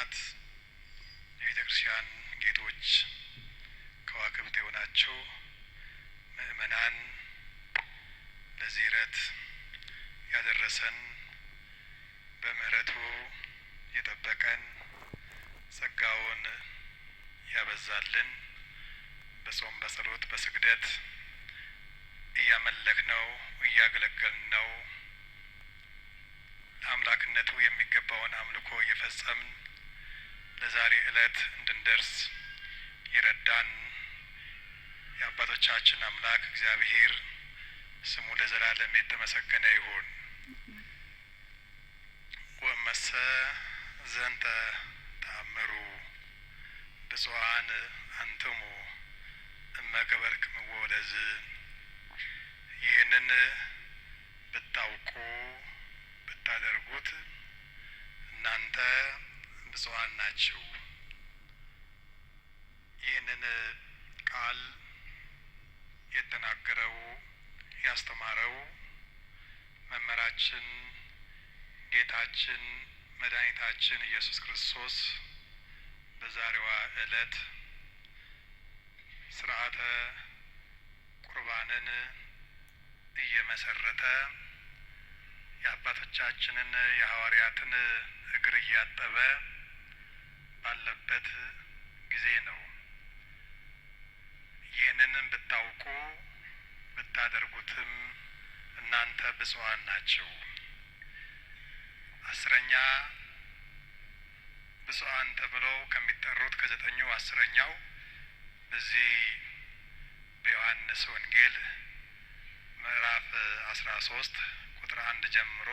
ሰማዕታት የቤተ ክርስቲያን ጌጦች ከዋክብት የሆናችሁ ምእመናን ለዚህ ዕለት ያደረሰን በምሕረቱ የጠበቀን ጸጋውን ያበዛልን በጾም በጸሎት በስግደት እያመለክነው እያገለገልነው አምላክነቱ የሚገባውን አምልኮ እየፈጸምን ለዛሬ ዕለት እንድንደርስ የረዳን የአባቶቻችን አምላክ እግዚአብሔር ስሙ ለዘላለም የተመሰገነ ይሁን። ወመሰ ዘንተ ተአምሩ ብፁዓን አንትሙ እመ ገበርክምዎ ለዝ። ይህንን ብታውቁ ብታደርጉት እናንተ ብፁዓን ናችሁ። ይህንን ቃል የተናገረው ያስተማረው መምህራችን ጌታችን መድኃኒታችን ኢየሱስ ክርስቶስ በዛሬዋ ዕለት ስርዓተ ቁርባንን እየመሰረተ የአባቶቻችንን የሐዋርያትን እግር እያጠበ ባለበት ጊዜ ነው። ይህንን ብታውቁ ብታደርጉትም እናንተ ብፁዓን ናችሁ። 10ኛ ብፁዓን ተብለው ከሚጠሩት ከ9ኙ 10ኛው በዚህ በዮሐንስ ወንጌል ምዕራፍ 13 ቁጥር 1 ጀምሮ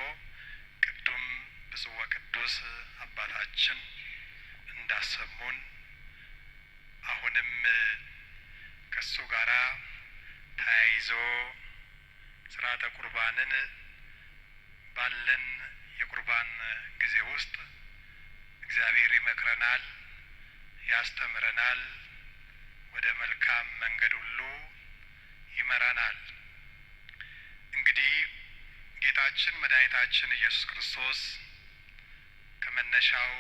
ቅዱም ብፁዕ ወቅዱስ አባታችን እንዳሰሙን አሁንም ከሱ ጋራ ተያይዞ ስርዓተ ቁርባንን ባለን የቁርባን ጊዜ ውስጥ እግዚአብሔር ይመክረናል፣ ያስተምረናል፣ ወደ መልካም መንገድ ሁሉ ይመራናል። እንግዲህ ጌታችን መድኃኒታችን ኢየሱስ ክርስቶስ ከመነሻው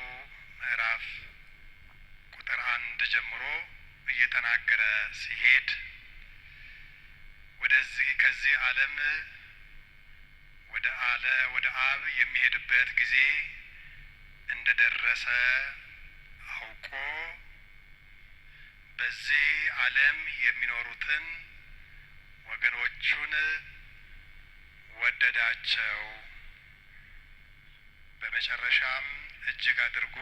ምዕራፍ ቁጥር 1 ጀምሮ እየተናገረ ሲሄድ ከዚህ ዓለም ወደ አብ የሚሄድበት ጊዜ እንደደረሰ አውቆ በዚህ ዓለም የሚኖሩትን ወገኖቹን ወደዳቸው፣ በመጨረሻም እጅግ አድርጎ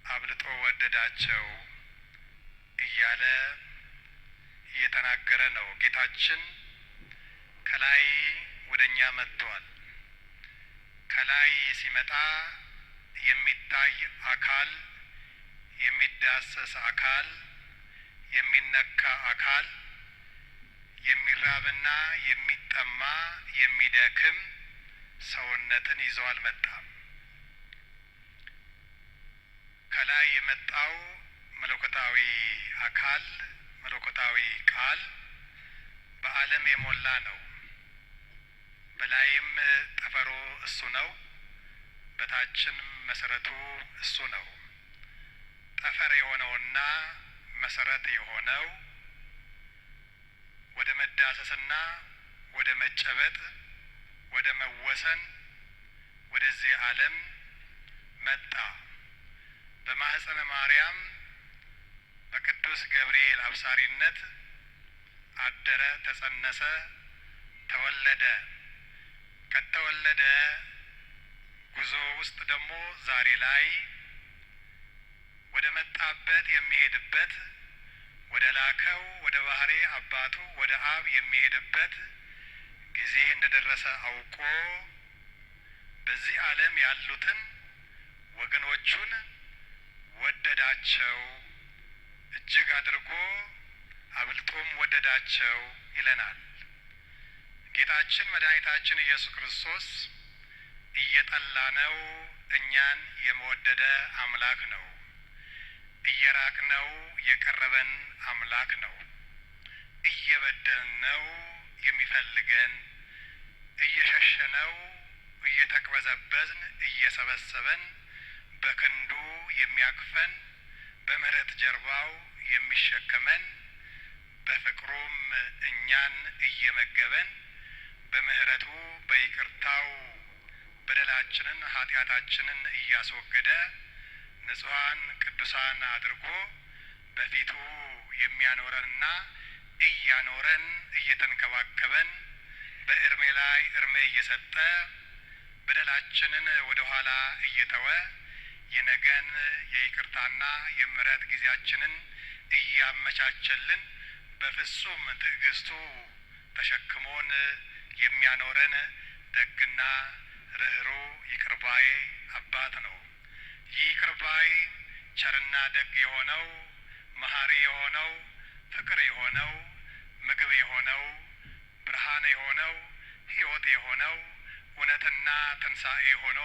አብልጦ ወደዳቸው እያለ እየተናገረ ነው። ጌታችን ከላይ ወደኛ መጥቷል። ከላይ ሲመጣ የሚታይ አካል፣ የሚዳሰስ አካል፣ የሚነካ አካል፣ የሚራብና የሚጠማ የሚደክም ሰውነትን ይዞ አልመጣም። ከላይ የመጣው መለኮታዊ አካል መለኮታዊ ቃል በዓለም የሞላ ነው። በላይም ጠፈሩ እሱ ነው፣ በታችም መሰረቱ እሱ ነው። ጠፈር የሆነውና መሰረት የሆነው ወደ መዳሰስና ወደ መጨበጥ ወደ መወሰን ወደዚህ ዓለም መጣ። በማህፀነ ማርያም በቅዱስ ገብርኤል አብሳሪነት አደረ፣ ተጸነሰ፣ ተወለደ። ከተወለደ ጉዞ ውስጥ ደግሞ ዛሬ ላይ ወደ መጣበት የሚሄድበት ወደ ላከው ወደ ባህሬ አባቱ ወደ አብ የሚሄድበት ጊዜ እንደደረሰ አውቆ በዚህ ዓለም ያሉትን ወገኖቹን ወደዳቸው፣ እጅግ አድርጎ አብልጦም ወደዳቸው ይለናል። ጌታችን መድኃኒታችን ኢየሱስ ክርስቶስ እየጠላነው እኛን የመወደደ አምላክ ነው። እየራቅነው የቀረበን አምላክ ነው። እየበደልነው የሚፈልገን፣ እየሸሸነው እየተቅበዘበዝን እየሰበሰበን በክንዱ የሚያቅፈን በምሕረት ጀርባው የሚሸከመን በፍቅሩም እኛን እየመገበን በምሕረቱ በይቅርታው በደላችንን ኃጢአታችንን እያስወገደ ንጹሐን ቅዱሳን አድርጎ በፊቱ የሚያኖረንና እያኖረን እየተንከባከበን በእድሜ ላይ እድሜ እየሰጠ በደላችንን ወደ ኋላ እየተወ የነገን የይቅርታና የምሕረት ጊዜያችንን እያመቻቸልን በፍጹም ትዕግስቱ ተሸክሞን የሚያኖረን ደግና ርኅሩህ ይቅር ባይ አባት ነው። ይህ ይቅር ባይ ቸርና ደግ የሆነው መሐሪ የሆነው ፍቅር የሆነው ምግብ የሆነው ብርሃን የሆነው ሕይወት የሆነው እውነትና ትንሣኤ ሆኖ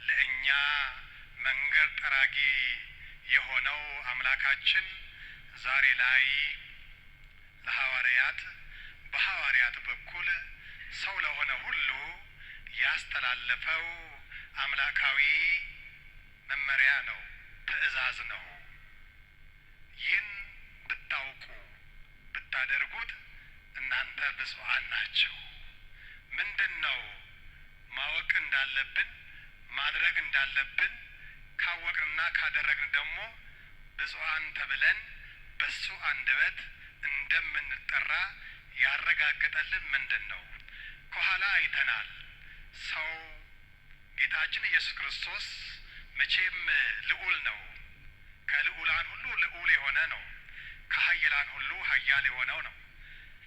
ለእኛ መንገድ ጠራጊ የሆነው አምላካችን ዛሬ ላይ ለሐዋርያት በሐዋርያት በኩል ሰው ለሆነ ሁሉ ያስተላለፈው አምላካዊ መመሪያ ነው፣ ትእዛዝ ነው። ይህን ብታውቁ ብታደርጉት እናንተ ብፁዓን ናቸው። ምንድን ነው ማወቅ እንዳለብን ማድረግ እንዳለብን ካወቅንና ካደረግን ደግሞ ብፁዓን ተብለን በሱ አንደበት እንደምንጠራ ያረጋገጠልን ምንድን ነው? ከኋላ አይተናል። ሰው ጌታችን ኢየሱስ ክርስቶስ መቼም ልዑል ነው። ከልዑላን ሁሉ ልዑል የሆነ ነው። ከኃያላን ሁሉ ኃያል የሆነው ነው።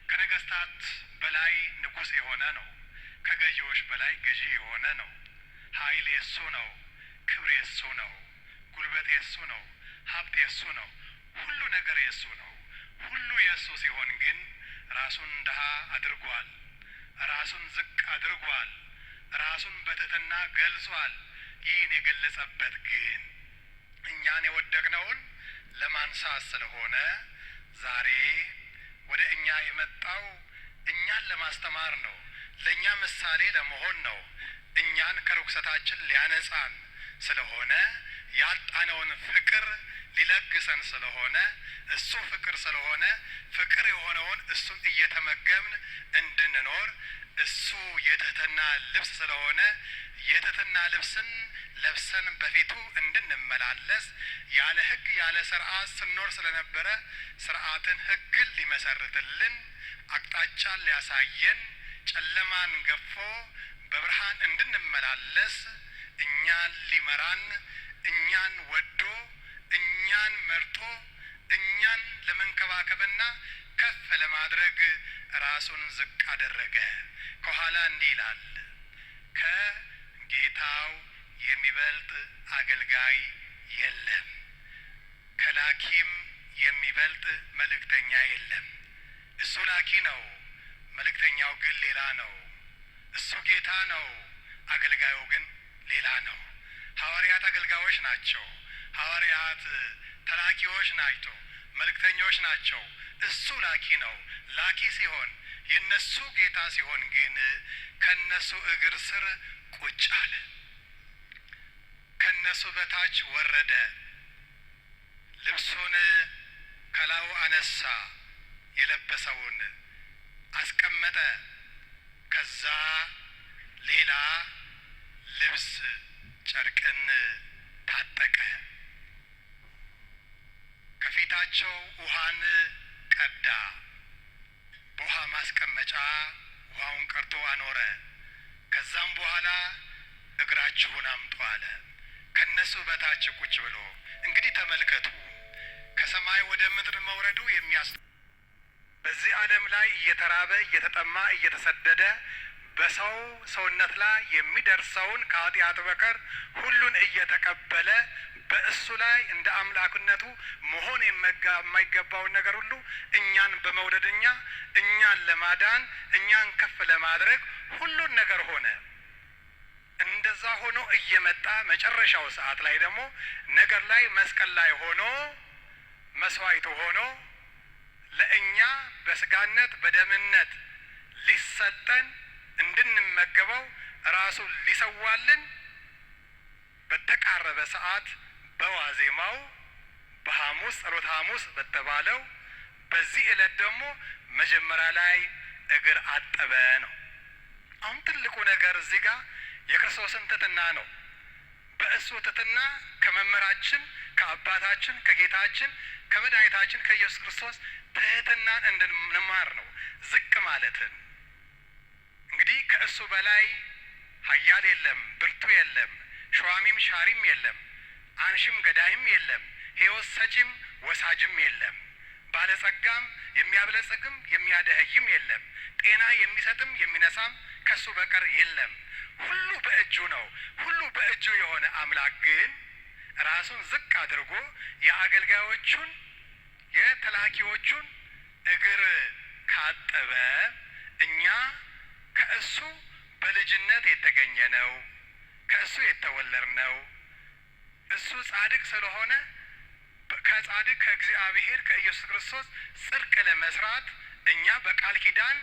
ከነገስታት በላይ ንጉሥ የሆነ ነው። ከገዢዎች በላይ ገዢ የሆነ ነው። ኃይል የሱ ነው። ክብር የሱ ነው። ጉልበት የሱ ነው። ሀብት የሱ ነው። ሁሉ ነገር የሱ ነው። ሁሉ የሱ ሲሆን ግን ራሱን ድሃ አድርጓል። ራሱን ዝቅ አድርጓል። ራሱን በትሕትና ገልጿል። ይህን የገለጸበት ግን እኛን የወደቅነውን ለማንሳት ስለሆነ ዛሬ ወደ እኛ የመጣው እኛን ለማስተማር ነው። ለእኛ ምሳሌ ለመሆን ነው። እኛን ከርኩሰታችን ሊያነጻን ስለሆነ ያጣነውን ፍቅር ሊለግሰን ስለሆነ እሱ ፍቅር ስለሆነ ፍቅር የሆነውን እሱን እየተመገብን እንድንኖር እሱ የትሕትና ልብስ ስለሆነ የትሕትና ልብስን ለብሰን በፊቱ እንድንመላለስ ያለ ሕግ ያለ ስርዓት ስንኖር ስለነበረ ስርዓትን ሕግን ሊመሰርትልን አቅጣጫን ሊያሳየን ጨለማን ገፎ በብርሃን እንድንመላለስ እኛን ሊመራን እኛን ወዶ እኛን መርጦ እኛን ለመንከባከብና ከፍ ለማድረግ ራሱን ዝቅ አደረገ። ከኋላ እንዲህ ይላል፣ ከጌታው የሚበልጥ አገልጋይ የለም፣ ከላኪም የሚበልጥ መልእክተኛ የለም። እሱ ላኪ ነው፣ መልእክተኛው ግን ሌላ ነው። እሱ ጌታ ነው፣ አገልጋዩ ግን ሌላ ነው። ሐዋርያት አገልጋዮች ናቸው። ሐዋርያት ተላኪዎች ናቸው፣ መልእክተኞች ናቸው። እሱ ላኪ ነው። ላኪ ሲሆን የነሱ ጌታ ሲሆን ግን ከነሱ እግር ስር ቁጭ አለ፣ ከነሱ በታች ወረደ፣ ልብሱን ከላዩ አነሳ፣ የለበሰውን አስቀመጠ። ከዛ ሌላ ልብስ ጨርቅን ታጠቀ። ከፊታቸው ውሃን ቀዳ፣ በውሃ ማስቀመጫ ውሃውን ቀርቶ አኖረ። ከዛም በኋላ እግራችሁን አምጡ አለ፣ ከነሱ በታች ቁጭ ብሎ። እንግዲህ ተመልከቱ፣ ከሰማይ ወደ ምድር መውረዱ በዚህ ዓለም ላይ እየተራበ እየተጠማ እየተሰደደ በሰው ሰውነት ላይ የሚደርሰውን ከኃጢአት በቀር ሁሉን እየተቀበለ በእሱ ላይ እንደ አምላክነቱ መሆን የማይገባውን ነገር ሁሉ እኛን በመውደድኛ እኛን ለማዳን እኛን ከፍ ለማድረግ ሁሉን ነገር ሆነ። እንደዛ ሆኖ እየመጣ መጨረሻው ሰዓት ላይ ደግሞ ነገር ላይ መስቀል ላይ ሆኖ መስዋዕቱ ሆኖ ለእኛ በስጋነት በደምነት ሊሰጠን እንድንመገበው ራሱን ሊሰዋልን በተቃረበ ሰዓት በዋዜማው በሐሙስ ጸሎተ ሐሙስ በተባለው በዚህ ዕለት ደግሞ መጀመሪያ ላይ እግር አጠበ ነው። አሁን ትልቁ ነገር እዚህ ጋር የክርስቶስን ትሕትና ነው። በእሱ ትሕትና ከመምህራችን ከአባታችን ከጌታችን ከመድኃኒታችን ከኢየሱስ ክርስቶስ ትሕትናን እንድንማር ነው። ዝቅ ማለትን እንግዲህ ከእሱ በላይ ኃያል የለም፣ ብርቱ የለም፣ ሸዋሚም ሻሪም የለም፣ አንሽም ገዳይም የለም፣ ሕይወት ሰጪም ወሳጅም የለም፣ ባለጸጋም የሚያበለጽግም የሚያደኸይም የለም፣ ጤና የሚሰጥም የሚነሳም ከሱ በቀር የለም። ሁሉ በእጁ ነው። ሁሉ በእጁ የሆነ አምላክ ግን ራሱን ዝቅ አድርጎ የአገልጋዮቹን የተላኪዎቹን እግር ካጠበ እኛ ከእሱ በልጅነት የተገኘ ነው፣ ከእሱ የተወለድ ነው። እሱ ጻድቅ ስለሆነ ከጻድቅ ከእግዚአብሔር ከኢየሱስ ክርስቶስ ጽድቅ ለመስራት እኛ በቃል ኪዳን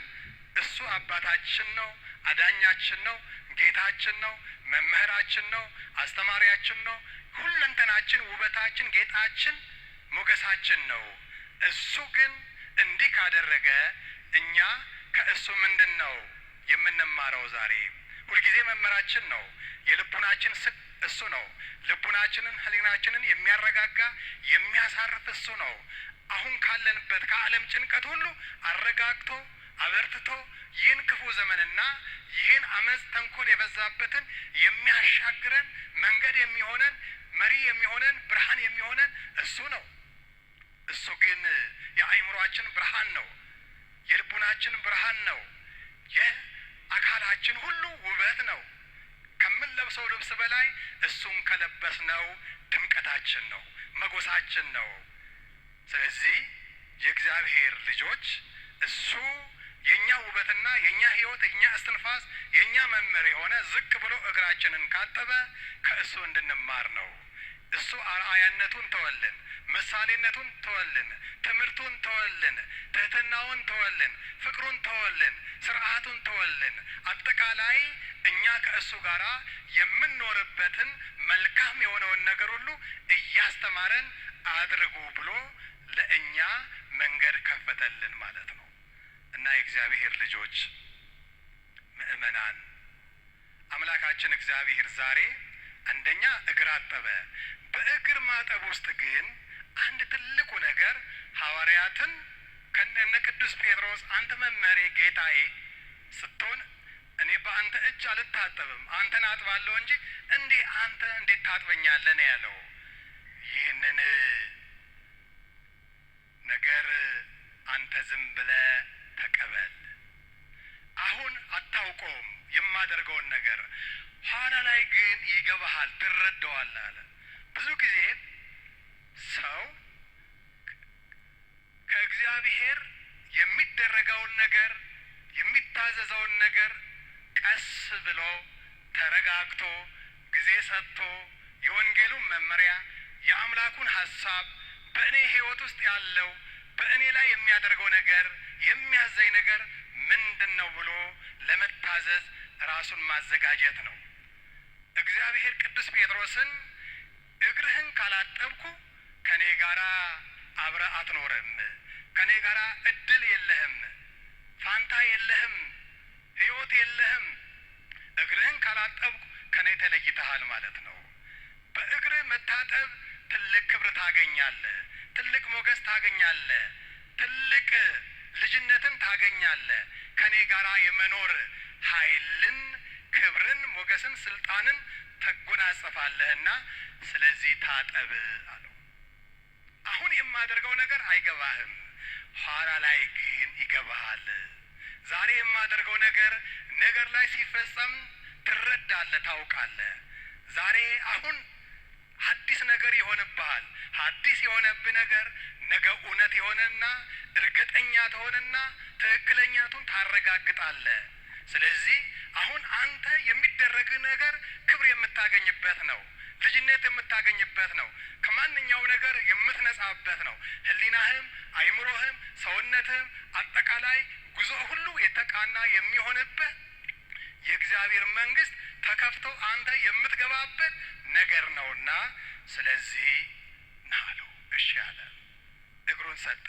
እሱ አባታችን ነው፣ አዳኛችን ነው፣ ጌታችን ነው፣ መምህራችን ነው፣ አስተማሪያችን ነው፣ ሁለንተናችን፣ ውበታችን፣ ጌጣችን፣ ሞገሳችን ነው። እሱ ግን እንዲህ ካደረገ እኛ ከእሱ ምንድን ነው የምንማረው? ዛሬ ሁልጊዜ መምህራችን ነው። የልቡናችን እሱ ነው። ልቡናችንን ሕሊናችንን የሚያረጋጋ የሚያሳርፍ እሱ ነው። አሁን ካለንበት ከዓለም ጭንቀት ሁሉ አረጋግቶ አበርትቶ ይህን ክፉ ዘመንና ይህን አመፅ ተንኮል የበዛበትን የሚያሻግረን መንገድ የሚሆነን መሪ የሚሆነን ብርሃን የሚሆነን እሱ ነው። እሱ ግን የአእምሯችን ብርሃን ነው። የልቡናችን ብርሃን ነው። የአካላችን ሁሉ ውበት ነው። ከምንለብሰው ልብስ በላይ እሱን ከለበስነው ድምቀታችን ነው፣ መጎሳችን ነው። ስለዚህ የእግዚአብሔር ልጆች እሱ የኛ ውበትና የኛ ሕይወት የኛ እስትንፋስ የኛ መምህር የሆነ ዝቅ ብሎ እግራችንን ካጠበ ከእሱ እንድንማር ነው። እሱ አርአያነቱን ተወልን፣ ምሳሌነቱን ተወልን፣ ትምህርቱን ተወልን፣ ትሕትናውን ተወልን፣ ፍቅሩን ተወልን፣ ስርዓቱን ተወልን። አጠቃላይ እኛ ከእሱ ጋራ የምንኖርበትን መልካም የሆነውን ነገር ሁሉ እያስተማረን አድርጉ ብሎ ለእኛ መንገድ ከፈተልን ማለት ነው። እና የእግዚአብሔር ልጆች ምእመናን አምላካችን እግዚአብሔር ዛሬ አንደኛ እግር አጠበ። በእግር ማጠብ ውስጥ ግን አንድ ትልቁ ነገር ሐዋርያትን ከነ ቅዱስ ጴጥሮስ አንተ መምህሬ ጌታዬ ስትሆን እኔ በአንተ እጅ አልታጠብም አንተን አጥባለሁ እንጂ አንተ እንዴት ታጥበኛለህ ነው ያለው። ይህንን ነገር አንተ ዝም ብለህ ተቀበል። አሁን አታውቀውም የማደርገውን ነገር፣ ኋላ ላይ ግን ይገባሃል፣ ትረዳዋለህ አለ። ብዙ ጊዜ ሰው ከእግዚአብሔር የሚደረገውን ነገር የሚታዘዘውን ነገር ቀስ ብሎ ተረጋግቶ ጊዜ ሰጥቶ የወንጌሉን መመሪያ የአምላኩን ሐሳብ በእኔ ሕይወት ውስጥ ያለው በእኔ ላይ የሚያደርገው ነገር የሚያዘኝ ነገር ምንድን ነው ብሎ ለመታዘዝ ራሱን ማዘጋጀት ነው። እግዚአብሔር ቅዱስ ጴጥሮስን እግርህን ካላጠብኩ ከኔ ጋራ አብረህ አትኖርም፣ ከኔ ጋራ እድል የለህም፣ ፋንታ የለህም፣ ሕይወት የለህም፣ እግርህን ካላጠብኩ ከኔ ተለይተሃል ማለት ነው። በእግርህ መታጠብ ትልቅ ክብር ታገኛለህ፣ ትልቅ ሞገስ ታገኛለህ፣ ትልቅ ልጅነትን ታገኛለህ። ከኔ ጋራ የመኖር ኃይልን፣ ክብርን፣ ሞገስን፣ ስልጣንን ተጎናጸፋለህና ስለዚህ ታጠብ አለው። አሁን የማደርገው ነገር አይገባህም፣ ኋላ ላይ ግን ይገባሃል። ዛሬ የማደርገው ነገር ላይ ሲፈጸም ትረዳለህ፣ ታውቃለህ። ዛሬ አሁን ሐዲስ ነገር ይሆንብሃል። ሐዲስ የሆነብህ ነገር ነገ እውነት የሆነና እርግጠኛ ትሆንና ትክክለኛቱን ታረጋግጣለህ። ስለዚህ አሁን አንተ የሚደረግ ነገር ክብር የምታገኝበት ነው፣ ልጅነት የምታገኝበት ነው፣ ከማንኛው ነገር የምትነጻበት ነው። ሕሊናህም አይምሮህም ሰውነትህም አጠቃላይ ጉዞ ሁሉ የተቃና የሚሆንበት የእግዚአብሔር መንግስት ተከፍቶ አንተ የምትገባበት ነገር ነውና ስለዚህ ና አለው። እሺ አለ። እግሩን ሰጠ።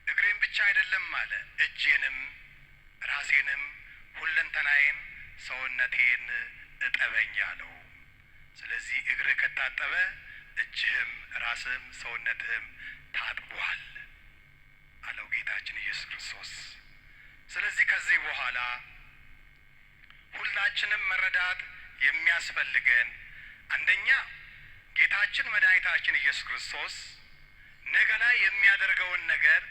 እግሬን ብቻ አይደለም አለ፣ እጄንም ራሴንም ሁለንተናዬን ሰውነቴን እጠበኝ አለው። ስለዚህ እግርህ ከታጠበ እጅህም ራስህም ሰውነትህም ታጥቧል አለው ጌታችን ኢየሱስ ክርስቶስ። ስለዚህ ከዚህ በኋላ ሁላችንም መረዳት የሚያስፈልገን አንደኛ ጌታችን መድኃኒታችን ኢየሱስ ክርስቶስ ነገ ላይ የሚያደርገውን ነገር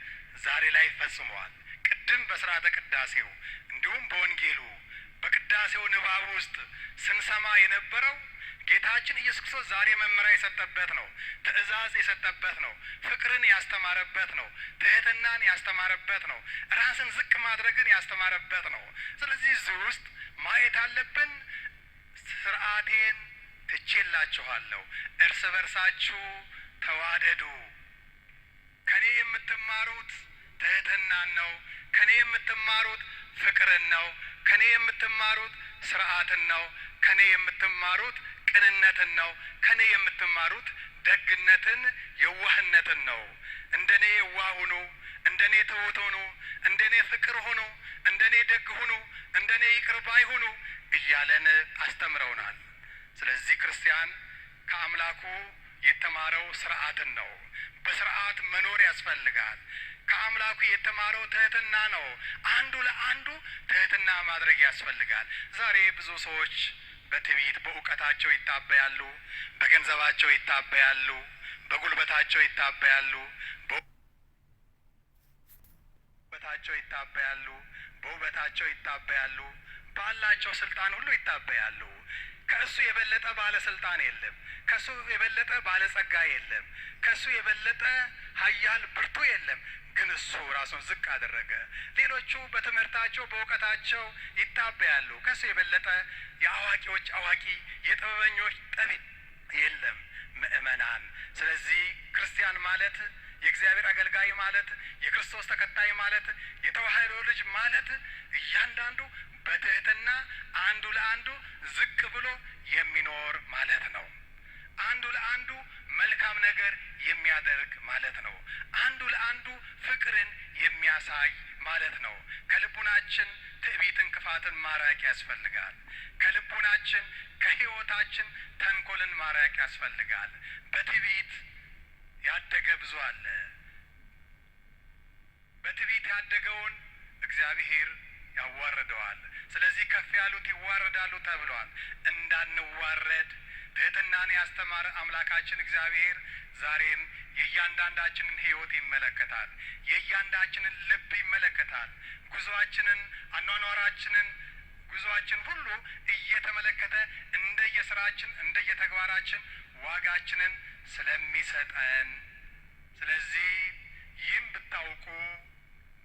ዛሬ ላይ ፈጽሟል። ቅድም በሥርዓተ ቅዳሴው እንዲሁም በወንጌሉ በቅዳሴው ንባብ ውስጥ ስንሰማ የነበረው ጌታችን ኢየሱስ ክርስቶስ ዛሬ መመሪያ የሰጠበት ነው። ትእዛዝ የሰጠበት ነው። ፍቅርን ያስተማረበት ነው። ትህትናን ያስተማረበት ነው። ራስን ዝቅ ማድረግን ያስተማረበት ነው። ስለዚህ እዚህ ውስጥ ማየት አለብን። ስርዓቴን ትቼላችኋለሁ፣ እርስ በርሳችሁ ተዋደዱ። ከኔ የምትማሩት ትህትናን ነው። ከኔ የምትማሩት ፍቅርን ነው። ከኔ የምትማሩት ስርዓትን ነው። ከኔ የምትማሩት ቅንነትን ነው። ከኔ የምትማሩት ደግነትን፣ የዋህነትን ነው። እንደኔ የዋህ ሁኑ፣ እንደኔ ትሑት ሁኑ፣ እንደኔ ፍቅር ሁኑ፣ እንደኔ ደግ ሁኑ፣ እንደኔ ይቅር ባይ ሁኑ እያለን አስተምረውናል። ስለዚህ ክርስቲያን ከአምላኩ የተማረው ስርዓትን ነው። በስርዓት መኖር ያስፈልጋል። ከአምላኩ የተማረው ትህትና ነው። አንዱ ለአንዱ ትህትና ማድረግ ያስፈልጋል። ዛሬ ብዙ ሰዎች በትዕቢት በእውቀታቸው ይታበያሉ፣ በገንዘባቸው ይታበያሉ፣ በጉልበታቸው ይታበያሉ፣ በውበታቸው ይታበያሉ፣ በውበታቸው ይታበያሉ፣ ባላቸው ስልጣን ሁሉ ይታበያሉ። ከእሱ የበለጠ ባለስልጣን የለም። ከእሱ የበለጠ ባለጸጋ የለም። ከእሱ የበለጠ ኃያል ብርቱ የለም። ግን እሱ ራሱን ዝቅ አደረገ። ሌሎቹ በትምህርታቸው በእውቀታቸው ይታበያሉ። ከእሱ የበለጠ የአዋቂዎች አዋቂ የጥበበኞች ጠቢብ የለም። ምእመናን፣ ስለዚህ ክርስቲያን ማለት የእግዚአብሔር አገልጋይ ማለት የክርስቶስ ተከታይ ማለት የተዋሕዶ ልጅ ማለት እያንዳንዱ በትህትና አንዱ ለአንዱ ዝቅ ብሎ የሚኖር ማለት ነው። አንዱ ለአንዱ መልካም ነገር የሚያደርግ ማለት ነው። አንዱ ለአንዱ ፍቅርን የሚያሳይ ማለት ነው። ከልቡናችን ትዕቢትን፣ ክፋትን ማራቅ ያስፈልጋል። ከልቡናችን ከሕይወታችን ተንኮልን ማራቅ ያስፈልጋል። በትዕቢት ያደገ ብዙ አለ። በትዕቢት ያደገውን እግዚአብሔር ያዋርደዋል። ስለዚህ ከፍ ያሉት ይዋረዳሉ ተብሏል። እንዳንዋረድ ትህትናን ያስተማረ አምላካችን እግዚአብሔር ዛሬም የእያንዳንዳችንን ሕይወት ይመለከታል። የእያንዳንዳችንን ልብ ይመለከታል። ጉዞአችንን፣ አኗኗራችንን፣ ጉዞአችን ሁሉ እየተመለከተ እንደየስራችን እንደየተግባራችን ዋጋችንን ስለሚሰጠን፣ ስለዚህ ይህም ብታውቁ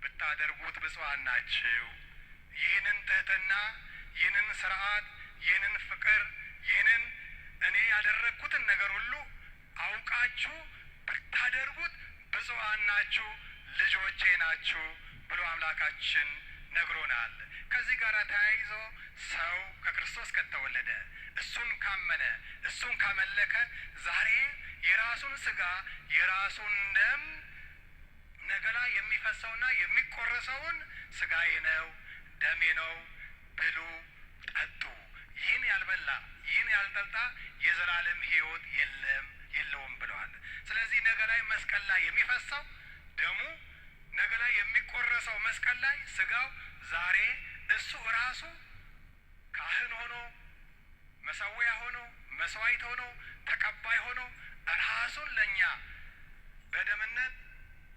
ብታደርጉት ብፁዓን ናችሁ። ይህንን ትህትና፣ ይህንን ስርዓት፣ ይህንን ፍቅር፣ ይህንን እኔ ያደረግኩትን ነገር ሁሉ አውቃችሁ ብታደርጉት ብፁዓን ናችሁ፣ ልጆቼ ናችሁ ብሎ አምላካችን ነግሮናል። ከዚህ ጋር ተያይዞ ሰው ከክርስቶስ ከተወለደ እሱን ካመነ እሱን ካመለከ ዛሬ የራሱን ስጋ የራሱን ደም ነገ ላይ የሚፈሰውና የሚቆረሰውን ስጋዬ ነው ደሜ ነው ብሉ ጠጡ፣ ይህን ያልበላ ይህን ያልጠጣ የዘላለም ሕይወት የለውም ብለዋል። ስለዚህ ነገ ላይ መስቀል ላይ የሚፈሰው ደሙ፣ ነገ ላይ የሚቆረሰው መስቀል ላይ ስጋው ዛሬ እሱ ራሱ ካህን ሆኖ መሰዊያ ሆኖ መስዋዕት ሆኖ ተቀባይ ሆኖ ራሱን ለእኛ በደምነት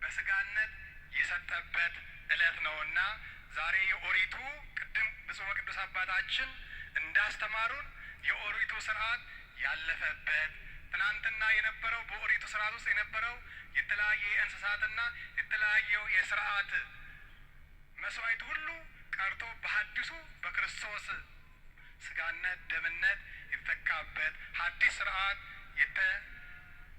በስጋነት የሰጠበት ዕለት ነውና ዛሬ የኦሪቱ ቅድም ብፁዕ ወቅዱስ አባታችን እንዳስተማሩን የኦሪቱ ስርዓት ያለፈበት ትናንትና የነበረው በኦሪቱ ስርዓት ውስጥ የነበረው የተለያየ የእንስሳትና የተለያየው የስርዓት መስዋዕት ሁሉ ቀርቶ በሐዲሱ በክርስቶስ ስጋነት ደምነት የተተካበት ሐዲስ ስርዓት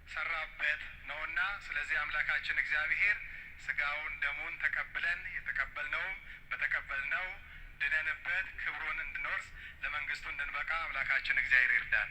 የተሰራበት ነውና ስለዚህ አምላካችን እግዚአብሔር ስጋውን ደሙን ተቀብለን የተቀበልነውም በተቀበልነው ድነንበት ክብሩን እንድንወርስ ለመንግስቱ እንድንበቃ አምላካችን እግዚአብሔር ይርዳን።